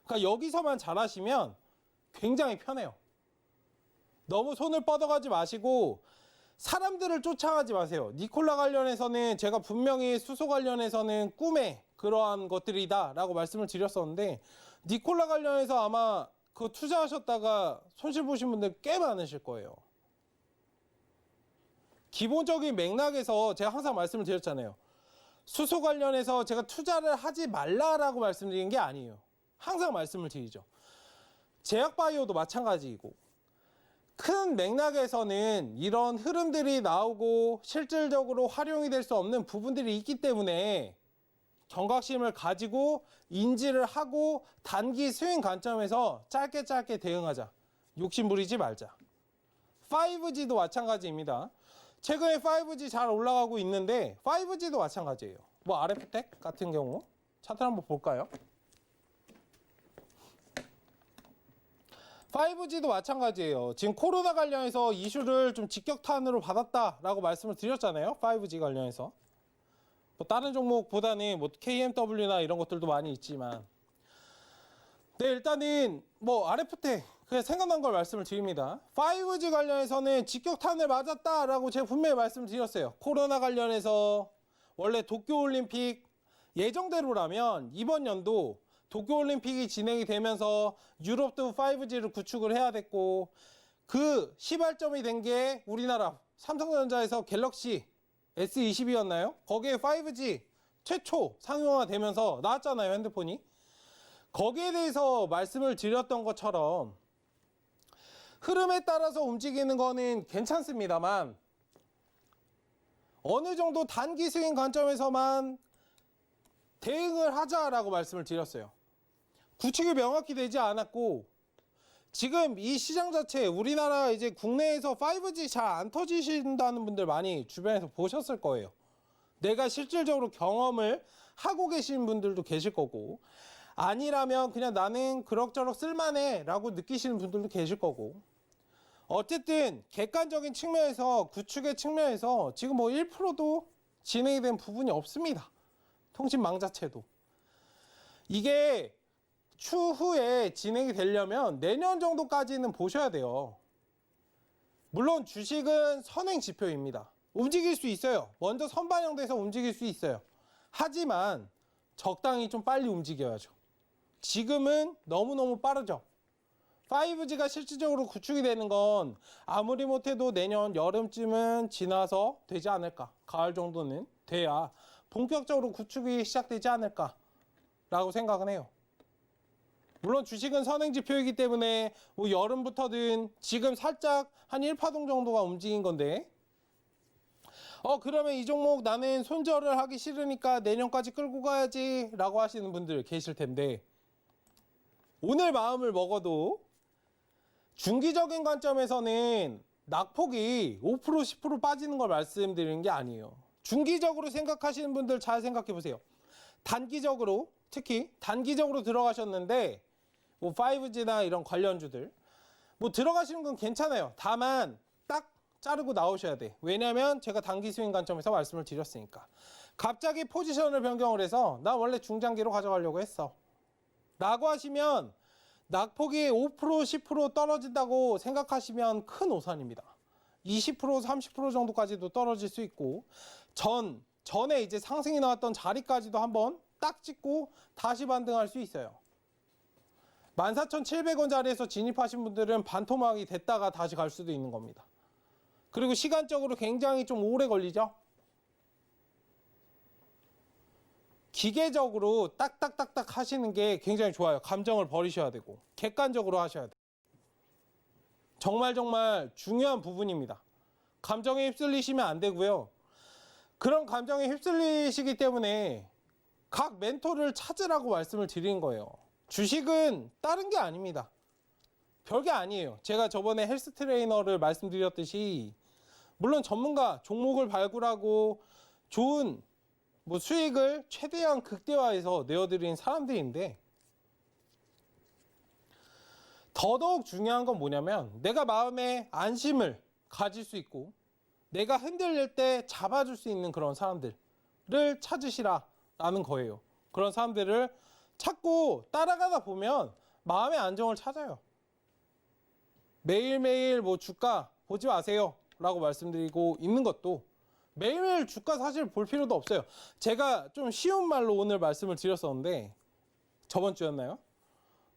그러니까 여기서만 잘하시면 굉장히 편해요. 너무 손을 뻗어가지 마시고 사람들을 쫓아가지 마세요. 니콜라 관련해서는 제가 분명히 수소 관련해서는 꿈의 그러한 것들이다 라고 말씀을 드렸었는데, 니콜라 관련해서 아마 그거 투자하셨다가 손실 보신 분들 꽤 많으실 거예요. 기본적인 맥락에서 제가 항상 말씀을 드렸잖아요. 수소 관련해서 제가 투자를 하지 말라라고 말씀드린 게 아니에요. 항상 말씀을 드리죠. 제약바이오도 마찬가지이고, 큰 맥락에서는 이런 흐름들이 나오고 실질적으로 활용이 될 수 없는 부분들이 있기 때문에 경각심을 가지고 인지를 하고 단기 스윙 관점에서 짧게 대응하자. 욕심 부리지 말자. 5G도 마찬가지입니다. 최근에 5G 잘 올라가고 있는데 5G도 마찬가지예요. 뭐 RF텍 같은 경우 차트 한번 볼까요? 5G도 마찬가지예요. 지금 코로나 관련해서 이슈를 좀 직격탄으로 받았다라고 말씀을 드렸잖아요. 5G 관련해서. 뭐 다른 종목보다는 뭐 KMW나 이런 것들도 많이 있지만. 네, 일단은 뭐 RF텍 그냥 생각난 걸 말씀을 드립니다. 5G 관련해서는 직격탄을 맞았다라고 제가 분명히 말씀을 드렸어요. 코로나 관련해서 원래 도쿄올림픽 예정대로라면 이번 연도 도쿄올림픽이 진행이 되면서 유럽도 5G를 구축을 해야 됐고, 그 시발점이 된 게 우리나라 삼성전자에서 갤럭시 S22였나요? 거기에 5G 최초 상용화 되면서 나왔잖아요, 핸드폰이. 거기에 대해서 말씀을 드렸던 것처럼 흐름에 따라서 움직이는 거는 괜찮습니다만, 어느 정도 단기 스윙 관점에서만 대응을 하자라고 말씀을 드렸어요. 구축이 명확히 되지 않았고 지금 이 시장 자체 우리나라 이제 국내에서 5G 잘 안 터지신다는 분들 많이 주변에서 보셨을 거예요. 내가 실질적으로 경험을 하고 계신 분들도 계실 거고 아니라면 그냥 나는 그럭저럭 쓸만해 라고 느끼시는 분들도 계실 거고 어쨌든 객관적인 측면에서 구축의 측면에서 지금 뭐 1%도 진행이 된 부분이 없습니다. 통신망 자체도. 이게 추후에 진행이 되려면 내년 정도까지는 보셔야 돼요. 물론 주식은 선행 지표입니다. 움직일 수 있어요. 먼저 선반영돼서 움직일 수 있어요. 하지만 적당히 좀 빨리 움직여야죠. 지금은 너무너무 빠르죠. 5G가 실질적으로 구축이 되는 건 아무리 못해도 내년 여름쯤은 지나서 되지 않을까. 가을 정도는 돼야 본격적으로 구축이 시작되지 않을까 라고 생각은 해요. 물론 주식은 선행지표이기 때문에 뭐 여름부터든 지금 살짝 한 1파동 정도가 움직인 건데 그러면 이 종목 나는 손절을 하기 싫으니까 내년까지 끌고 가야지 라고 하시는 분들 계실 텐데 오늘 마음을 먹어도 중기적인 관점에서는 낙폭이 5% 10% 빠지는 걸 말씀드리는 게 아니에요. 중기적으로 생각하시는 분들 잘 생각해 보세요. 단기적으로 특히 단기적으로 들어가셨는데 뭐 5G나 이런 관련주들 뭐 들어가시는 건 괜찮아요. 다만 딱 자르고 나오셔야 돼. 왜냐면 제가 단기 스윙 관점에서 말씀을 드렸으니까. 갑자기 포지션을 변경을 해서 나 원래 중장기로 가져가려고 했어 라고 하시면 낙폭이 5% 10% 떨어진다고 생각하시면 큰 오산입니다. 20% 30% 정도까지도 떨어질 수 있고 전에 이제 상승이 나왔던 자리까지도 한번 딱 찍고 다시 반등할 수 있어요. 14,700원 자리에서 진입하신 분들은 반토막이 됐다가 다시 갈 수도 있는 겁니다. 그리고 시간적으로 굉장히 좀 오래 걸리죠. 기계적으로 딱딱딱딱 하시는 게 굉장히 좋아요. 감정을 버리셔야 되고 객관적으로 하셔야 돼요. 정말 중요한 부분입니다. 감정에 휩쓸리시면 안 되고요. 그런 감정에 휩쓸리시기 때문에 각 멘토를 찾으라고 말씀을 드린 거예요. 주식은 다른 게 아닙니다. 별게 아니에요. 제가 저번에 헬스 트레이너를 말씀드렸듯이 물론 전문가 종목을 발굴하고 좋은 뭐 수익을 최대한 극대화해서 내어드린 사람들인데 더더욱 중요한 건 뭐냐면 내가 마음에 안심을 가질 수 있고 내가 흔들릴 때 잡아줄 수 있는 그런 사람들을 찾으시라라는 거예요. 그런 사람들을 찾고 따라가다 보면 마음의 안정을 찾아요. 매일매일 뭐 주가 보지 마세요 라고 말씀드리고 있는 것도 매일매일 주가 사실 볼 필요도 없어요. 제가 좀 쉬운 말로 오늘 말씀을 드렸었는데 저번 주였나요?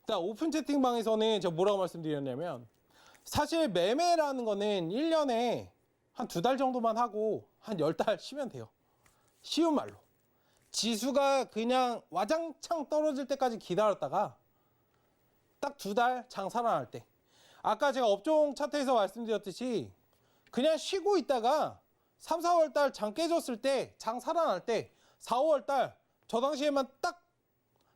일단 오픈 채팅방에서는 제가 뭐라고 말씀드렸냐면 사실 매매라는 거는 1년에 한 2달 정도만 하고 한 10달 쉬면 돼요. 쉬운 말로. 지수가 그냥 와장창 떨어질 때까지 기다렸다가 딱 2달 장 살아날 때 아까 제가 업종 차트에서 말씀드렸듯이 그냥 쉬고 있다가 3, 4월 달 장 깨졌을 때, 장 살아날 때 4, 5월 달 저 당시에만 딱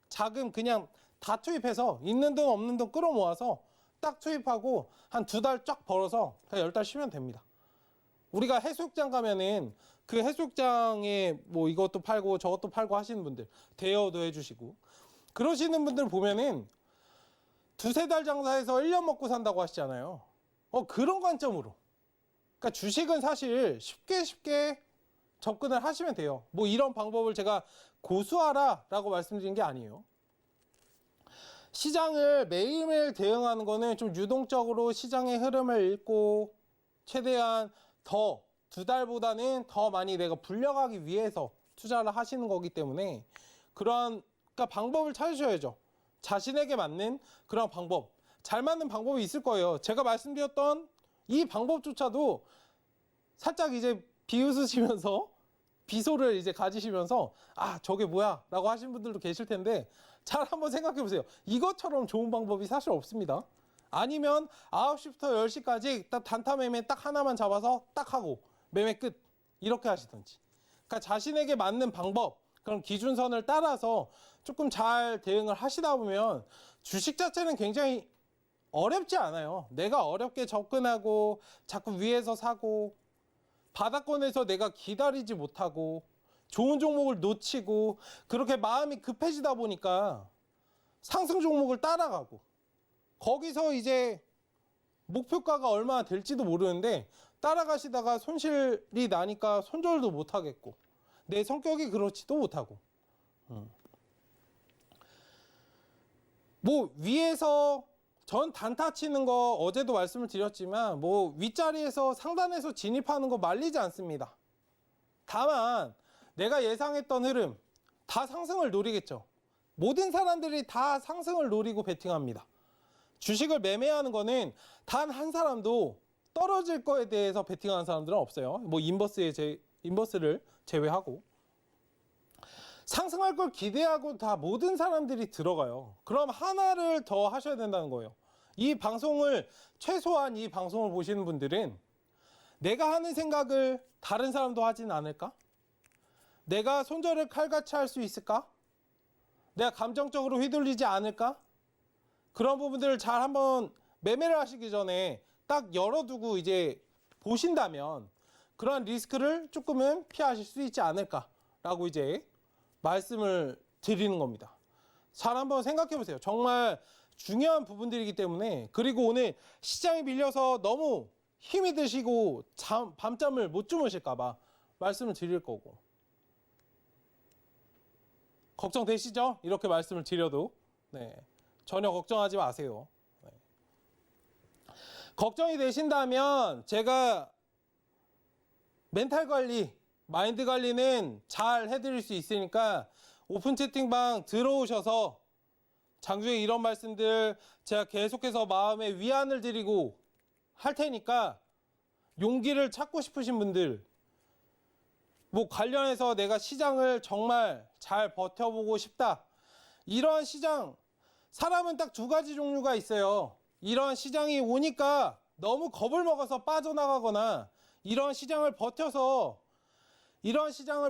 자금 그냥 다 투입해서 있는 돈 없는 돈 끌어모아서 딱 투입하고 한 2달 쫙 벌어서 그냥 10달 쉬면 됩니다. 우리가 해수욕장 가면은 그 해수욕장에 뭐 이것도 팔고 저것도 팔고 하시는 분들 대여도 해주시고 그러시는 분들 보면은 2, 3달 장사해서 1년 먹고 산다고 하시잖아요. 그런 관점으로 그러니까 주식은 사실 쉽게 접근을 하시면 돼요. 뭐 이런 방법을 제가 고수하라 라고 말씀드린 게 아니에요. 시장을 매일매일 대응하는 거는 좀 유동적으로 시장의 흐름을 읽고 최대한 더 2달보다는 더 많이 내가 불려가기 위해서 투자를 하시는 거기 때문에 그러니까 방법을 찾으셔야죠. 자신에게 맞는 그런 방법, 잘 맞는 방법이 있을 거예요. 제가 말씀드렸던 이 방법조차도 살짝 이제 비웃으시면서 비소를 이제 가지시면서 저게 뭐야 라고 하신 분들도 계실 텐데 잘 한번 생각해 보세요. 이것처럼 좋은 방법이 사실 없습니다. 아니면 9시부터 10시까지 딱 단타 매매 딱 하나만 잡아서 딱 하고 매매 끝 이렇게 하시든지. 그러니까 자신에게 맞는 방법, 그런 기준선을 따라서 조금 잘 대응을 하시다 보면 주식 자체는 굉장히 어렵지 않아요. 내가 어렵게 접근하고 자꾸 위에서 사고 바닥권에서 내가 기다리지 못하고 좋은 종목을 놓치고 그렇게 마음이 급해지다 보니까 상승 종목을 따라가고 거기서 이제 목표가가 얼마나 될지도 모르는데 따라가시다가 손실이 나니까 손절도 못하겠고 내 성격이 그렇지도 못하고 뭐 위에서 전 단타 치는 거 어제도 말씀을 드렸지만 뭐 윗자리에서 상단에서 진입하는 거 말리지 않습니다. 다만 내가 예상했던 흐름 다 상승을 노리겠죠. 모든 사람들이 다 상승을 노리고 베팅합니다. 주식을 매매하는 거는 단 한 사람도 떨어질 거에 대해서 베팅하는 사람들은 없어요. 뭐 인버스를 제외하고 상승할 걸 기대하고 다 모든 사람들이 들어가요. 그럼 하나를 더 하셔야 된다는 거예요. 이 방송을 최소한 이 방송을 보시는 분들은 내가 하는 생각을 다른 사람도 하진 않을까? 내가 손절을 칼같이 할 수 있을까? 내가 감정적으로 휘둘리지 않을까? 그런 부분들을 잘 한번 매매를 하시기 전에 딱 열어두고 이제 보신다면 그러한 리스크를 조금은 피하실 수 있지 않을까라고 이제 말씀을 드리는 겁니다. 잘 한번 생각해 보세요. 정말 중요한 부분들이기 때문에. 그리고 오늘 시장이 밀려서 너무 힘이 드시고 밤잠을 못 주무실까 봐 말씀을 드릴 거고. 걱정되시죠? 이렇게 말씀을 드려도. 네. 전혀 걱정하지 마세요. 네. 걱정이 되신다면 제가 멘탈 관리, 마인드 관리는 잘 해드릴 수 있으니까 오픈 채팅방 들어오셔서 장중에 이런 말씀들 제가 계속해서 마음에 위안을 드리고 할 테니까 용기를 찾고 싶으신 분들 뭐 관련해서 내가 시장을 정말 잘 버텨보고 싶다. 이러한 시장, 사람은 딱 두 가지 종류가 있어요. 이런 시장이 오니까 너무 겁을 먹어서 빠져나가거나 이런 시장을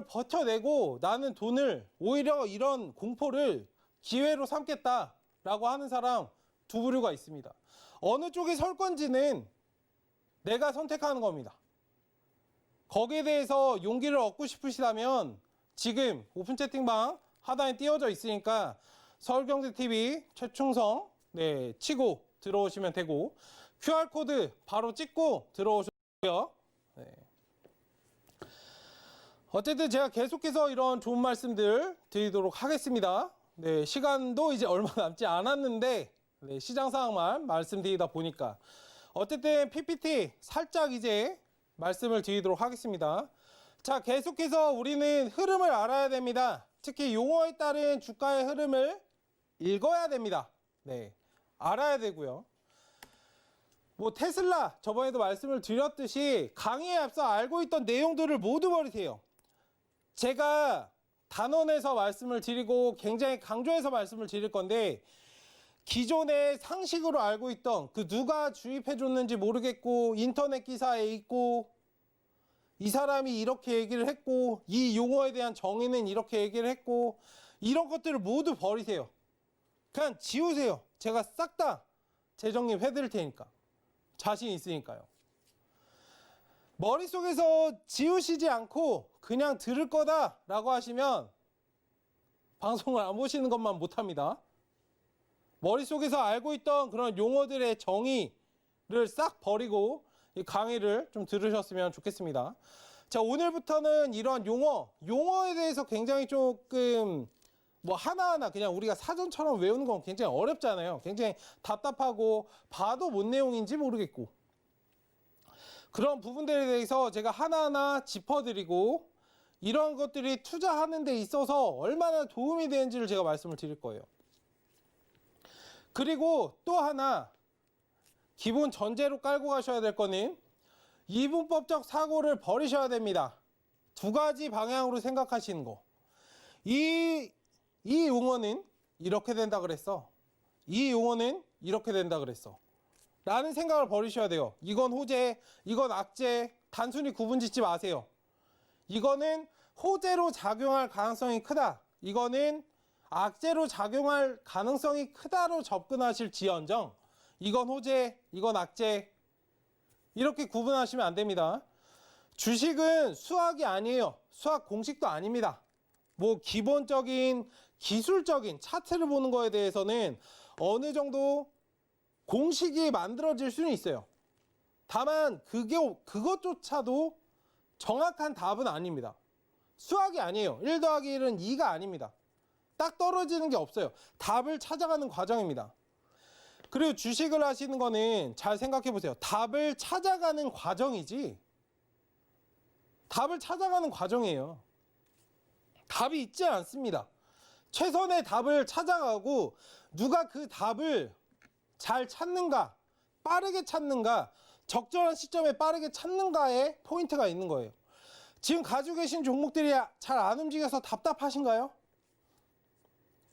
버텨내고 나는 돈을 오히려 이런 공포를 기회로 삼겠다라고 하는 사람 두 부류가 있습니다. 어느 쪽에 설 건지는 내가 선택하는 겁니다. 거기에 대해서 용기를 얻고 싶으시다면 지금 오픈 채팅방 하단에 띄워져 있으니까 서울경제TV 최충성 치고 들어오시면 되고 QR코드 바로 찍고 들어오시고요. 네. 어쨌든 제가 계속해서 이런 좋은 말씀들 드리도록 하겠습니다. 네, 시간도 이제 얼마 남지 않았는데 시장 상황만 말씀드리다 보니까 어쨌든 PPT 살짝 이제 말씀을 드리도록 하겠습니다. 자, 계속해서 우리는 흐름을 알아야 됩니다. 특히 용어에 따른 주가의 흐름을 읽어야 됩니다. 네, 알아야 되고요. 뭐 테슬라 저번에도 말씀을 드렸듯이 강의에 앞서 알고 있던 내용들을 모두 버리세요. 제가 단언해서 말씀을 드리고 굉장히 강조해서 말씀을 드릴 건데 기존에 상식으로 알고 있던 그 누가 주입해 줬는지 모르겠고 인터넷 기사에 있고 이 사람이 이렇게 얘기를 했고 이 용어에 대한 정의는 이렇게 얘기를 했고 이런 것들을 모두 버리세요. 그냥 지우세요. 제가 싹 다 재정립 해드릴 테니까. 자신 있으니까요. 머릿속에서 지우시지 않고 그냥 들을 거다라고 하시면 방송을 안 보시는 것만 못합니다. 머릿속에서 알고 있던 그런 용어들의 정의를 싹 버리고 이 강의를 좀 들으셨으면 좋겠습니다. 자, 오늘부터는 이러한 용어에 대해서 굉장히 조금 뭐 하나하나 그냥 우리가 사전처럼 외우는 건 굉장히 어렵잖아요. 굉장히 답답하고 봐도 뭔 내용인지 모르겠고 그런 부분들에 대해서 제가 하나하나 짚어드리고 이런 것들이 투자하는 데 있어서 얼마나 도움이 되는지를 제가 말씀을 드릴 거예요. 그리고 또 하나 기본 전제로 깔고 가셔야 될 거는 이분법적 사고를 버리셔야 됩니다. 두 가지 방향으로 생각하시는 거. 이 용어는 이렇게 된다 그랬어. 이 용어는 이렇게 된다 그랬어. 라는 생각을 버리셔야 돼요. 이건 호재, 이건 악재, 단순히 구분 짓지 마세요. 이거는 호재로 작용할 가능성이 크다. 이거는 악재로 작용할 가능성이 크다로 접근하실 지언정 이건 호재, 이건 악재 이렇게 구분하시면 안 됩니다. 주식은 수학이 아니에요. 수학 공식도 아닙니다. 뭐 기본적인 기술적인 차트를 보는 거에 대해서는 어느 정도 공식이 만들어질 수는 있어요. 다만 그것조차도 정확한 답은 아닙니다. 수학이 아니에요. 1 더하기 1은 2가 아닙니다. 딱 떨어지는 게 없어요. 답을 찾아가는 과정입니다. 그리고 주식을 하시는 거는 잘 생각해 보세요. 답을 찾아가는 과정이지 답을 찾아가는 과정이에요. 답이 있지 않습니다. 최선의 답을 찾아가고 누가 그 답을 잘 찾는가, 빠르게 찾는가, 적절한 시점에 빠르게 찾는가에 포인트가 있는 거예요. 지금 가지고 계신 종목들이 잘 안 움직여서 답답하신가요?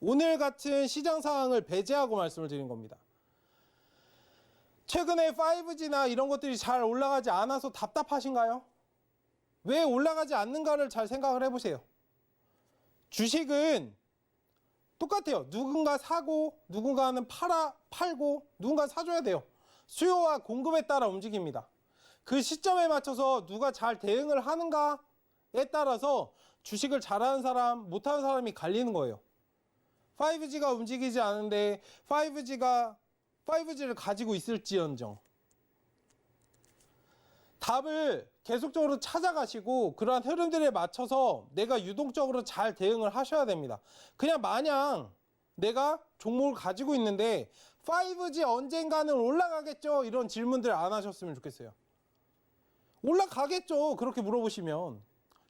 오늘 같은 시장 상황을 배제하고 말씀을 드린 겁니다. 최근에 5G나 이런 것들이 잘 올라가지 않아서 답답하신가요? 왜 올라가지 않는가를 잘 생각을 해보세요. 주식은 똑같아요. 누군가 사고 누군가는 팔고 누군가 사줘야 돼요. 수요와 공급에 따라 움직입니다. 그 시점에 맞춰서 누가 잘 대응을 하는가에 따라서 주식을 잘하는 사람 못하는 사람이 갈리는 거예요. 5G가 움직이지 않은데 5G를 가지고 있을지언정 답을 계속적으로 찾아가시고 그러한 흐름들에 맞춰서 내가 유동적으로 잘 대응을 하셔야 됩니다. 그냥 마냥 내가 종목을 가지고 있는데 5G 언젠가는 올라가겠죠? 이런 질문들 안 하셨으면 좋겠어요. 올라가겠죠? 그렇게 물어보시면.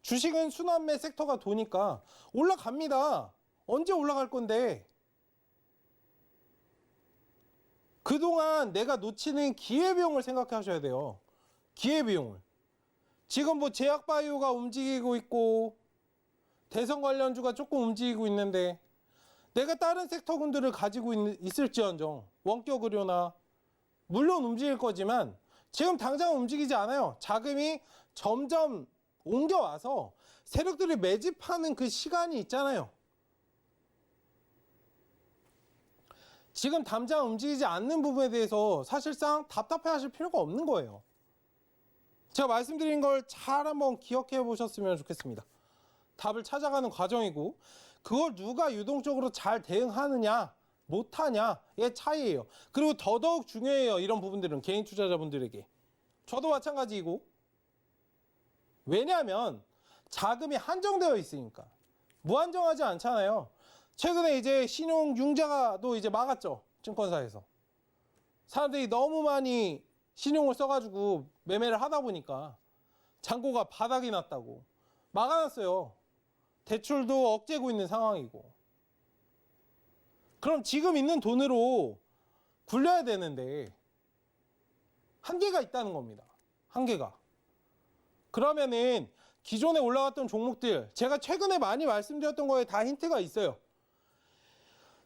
주식은 순환매 섹터가 도니까 올라갑니다. 언제 올라갈 건데? 그동안 내가 놓치는 기회비용을 생각해 하셔야 돼요. 기회비용을. 지금 뭐 제약바이오가 움직이고 있고 대선 관련주가 조금 움직이고 있는데 내가 다른 섹터군들을 가지고 있을지언정 원격의료나 물론 움직일 거지만 지금 당장 움직이지 않아요. 자금이 점점 옮겨와서 세력들이 매집하는 그 시간이 있잖아요. 지금 당장 움직이지 않는 부분에 대해서 사실상 답답해 하실 필요가 없는 거예요. 제가 말씀드린 걸 잘 한번 기억해 보셨으면 좋겠습니다. 답을 찾아가는 과정이고 그걸 누가 유동적으로 잘 대응하느냐 못하냐의 차이예요. 그리고 더더욱 중요해요. 이런 부분들은 개인 투자자분들에게. 저도 마찬가지이고 왜냐하면 자금이 한정되어 있으니까 무한정하지 않잖아요. 최근에 이제 신용융자도 이제 막았죠. 증권사에서. 사람들이 너무 많이 신용을 써가지고 매매를 하다 보니까 잔고가 바닥이 났다고 막아놨어요. 대출도 억제고 있는 상황이고. 그럼 지금 있는 돈으로 굴려야 되는데 한계가 있다는 겁니다. 한계가. 그러면은 기존에 올라갔던 종목들 제가 최근에 많이 말씀드렸던 거에 다 힌트가 있어요.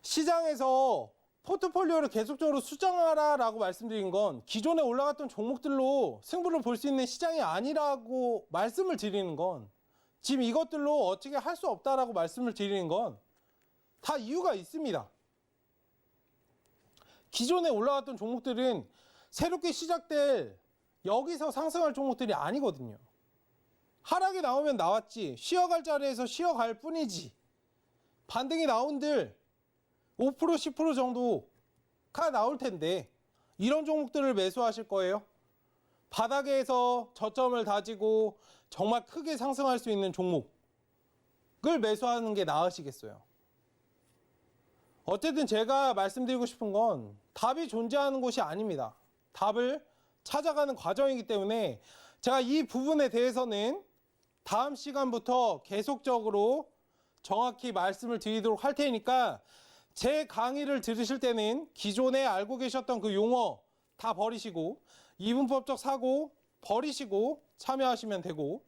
시장에서 포트폴리오를 계속적으로 수정하라 라고 말씀드린 건 기존에 올라갔던 종목들로 승부를 볼 수 있는 시장이 아니라고 말씀을 드리는 건 지금 이것들로 어떻게 할 수 없다라고 말씀을 드리는 건 다 이유가 있습니다. 기존에 올라갔던 종목들은 새롭게 시작될 여기서 상승할 종목들이 아니거든요. 하락이 나오면 나왔지 쉬어갈 자리에서 쉬어갈 뿐이지 반등이 나온들 5% 10% 정도가 나올 텐데 이런 종목들을 매수하실 거예요? 바닥에서 저점을 다지고 정말 크게 상승할 수 있는 종목을 매수하는 게 나으시겠어요? 어쨌든 제가 말씀드리고 싶은 건 답이 존재하는 곳이 아닙니다. 답을 찾아가는 과정이기 때문에 제가 이 부분에 대해서는 다음 시간부터 계속적으로 정확히 말씀을 드리도록 할 테니까 제 강의를 들으실 때는 기존에 알고 계셨던 그 용어 다 버리시고 이분법적 사고 버리시고 참여하시면 되고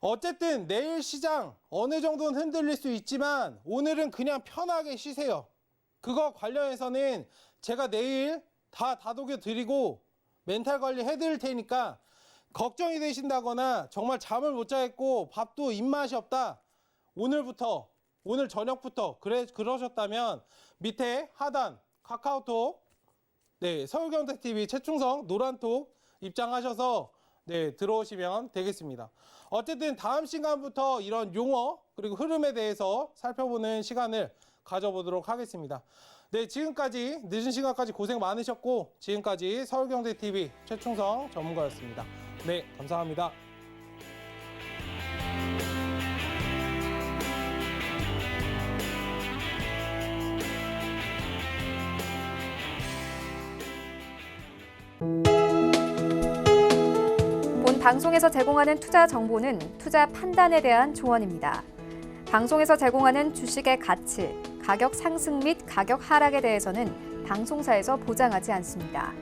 어쨌든 내일 시장 어느 정도는 흔들릴 수 있지만 오늘은 그냥 편하게 쉬세요. 그거 관련해서는 제가 내일 다 다독여 드리고 멘탈 관리 해드릴 테니까 걱정이 되신다거나 정말 잠을 못 자겠고 밥도 입맛이 없다. 오늘 저녁부터 그러셨다면 밑에 하단 카카오톡 서울경제TV 최충성 노란톡 입장하셔서 들어오시면 되겠습니다. 어쨌든 다음 시간부터 이런 용어 그리고 흐름에 대해서 살펴보는 시간을 가져보도록 하겠습니다. 지금까지 늦은 시간까지 고생 많으셨고 지금까지 서울경제TV 최충성 전문가였습니다. 감사합니다. 본 방송에서 제공하는 투자 정보는 투자 판단에 대한 조언입니다. 방송에서 제공하는 주식의 가치, 가격 상승 및 가격 하락에 대해서는 방송사에서 보장하지 않습니다.